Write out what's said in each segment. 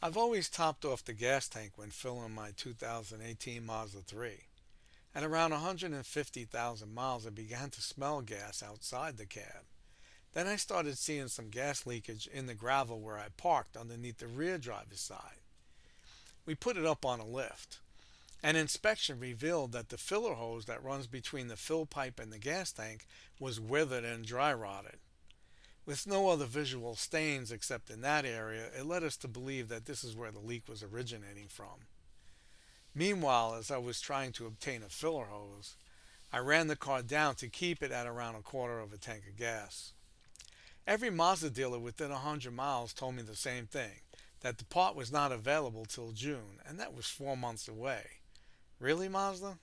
I've always topped off the gas tank when filling my 2018 Mazda 3. At around 150,000 miles, I began to smell gas outside the cab. Then I started seeing some gas leakage in the gravel where I parked underneath the rear driver's side. We put it up on a lift. An inspection revealed that the filler hose that runs between the fill pipe and the gas tank was withered and dry rotted. With no other visual stains except in that area, it led us to believe that this is where the leak was originating from. Meanwhile, as I was trying to obtain a filler hose, I ran the car down to keep it at around a quarter of a tank of gas. Every Mazda dealer within 100 miles told me the same thing, that the part was not available till June, and that was 4 months away. Really, Mazda?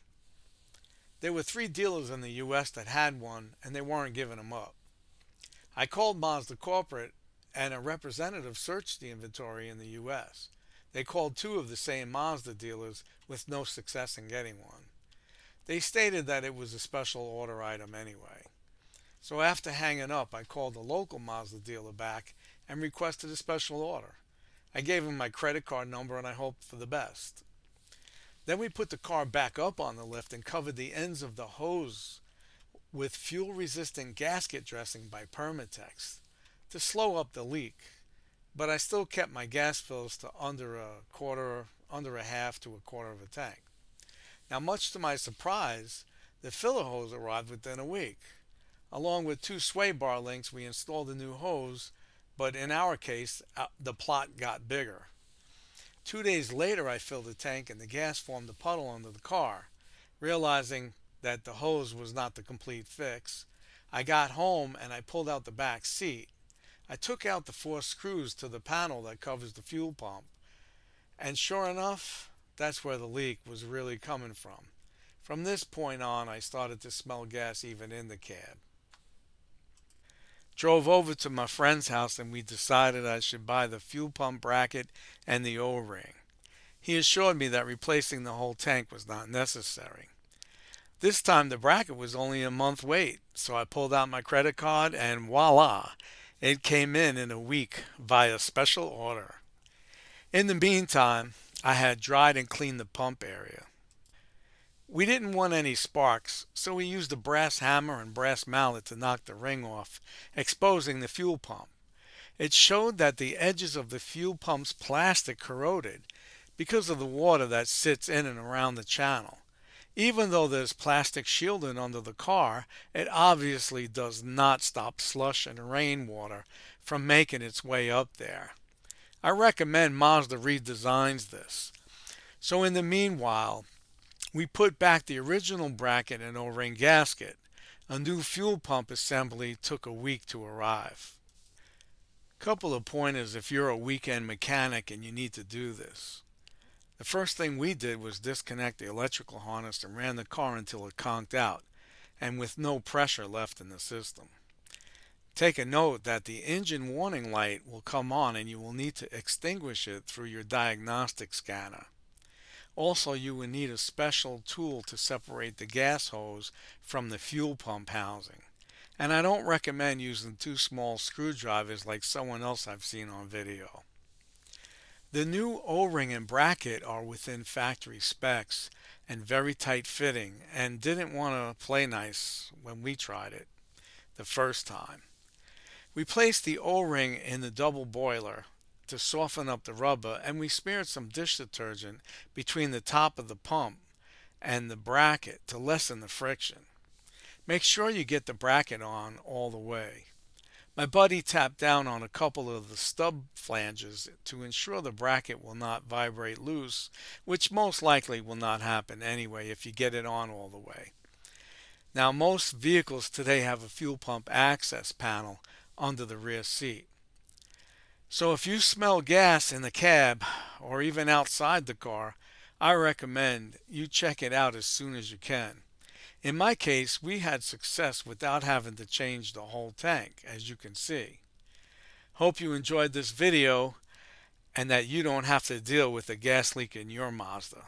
There were 3 dealers in the US that had one, and they weren't giving them up. I called Mazda corporate, and a representative searched the inventory in the US. They called 2 of the same Mazda dealers with no success in getting one. They stated that it was a special order item anyway. So after hanging up, I called the local Mazda dealer back and requested a special order. I gave him my credit card number and I hoped for the best. Then we put the car back up on the lift and covered the ends of the hose with fuel-resistant gasket dressing by Permatex to slow up the leak. But I still kept my gas fills to under a half to a quarter of a tank. Now, much to my surprise, the filler hose arrived within a week. Along with 2 sway bar links, we installed a new hose, but in our case, the plot got bigger. 2 days later, I filled the tank and the gas formed a puddle under the car. Realizing that the hose was not the complete fix, I got home and I pulled out the back seat. I took out the 4 screws to the panel that covers the fuel pump, and sure enough, that's where the leak was really coming from. From this point on, I started to smell gas even in the cab. Drove over to my friend's house and we decided I should buy the fuel pump bracket and the O-ring. He assured me that replacing the whole tank was not necessary. This time the bracket was only a month wait, so I pulled out my credit card and voila, it came in a week via special order. In the meantime, I had dried and cleaned the pump area. We didn't want any sparks, so we used a brass hammer and brass mallet to knock the ring off, exposing the fuel pump. It showed that the edges of the fuel pump's plastic corroded because of the water that sits in and around the channel. Even though there's plastic shielding under the car, it obviously does not stop slush and rainwater from making its way up there. I recommend Mazda redesigns this. So in the meanwhile, we put back the original bracket and O-ring gasket. A new fuel pump assembly took a week to arrive. Couple of pointers if you're a weekend mechanic and you need to do this. The first thing we did was disconnect the electrical harness and ran the car until it conked out and with no pressure left in the system. Take a note that the engine warning light will come on and you will need to extinguish it through your diagnostic scanner. Also, you will need a special tool to separate the gas hose from the fuel pump housing. And I don't recommend using 2 small screwdrivers like someone else I've seen on video. The new O-ring and bracket are within factory specs and very tight fitting and didn't want to play nice when we tried it the first time. We placed the O-ring in the double boiler to soften up the rubber, and we smeared some dish detergent between the top of the pump and the bracket to lessen the friction. Make sure you get the bracket on all the way. My buddy tapped down on a couple of the stub flanges to ensure the bracket will not vibrate loose, which most likely will not happen anyway if you get it on all the way. Now, most vehicles today have a fuel pump access panel under the rear seat. So if you smell gas in the cab or even outside the car, I recommend you check it out as soon as you can. In my case, we had success without having to change the whole tank, as you can see. Hope you enjoyed this video and that you don't have to deal with a gas leak in your Mazda.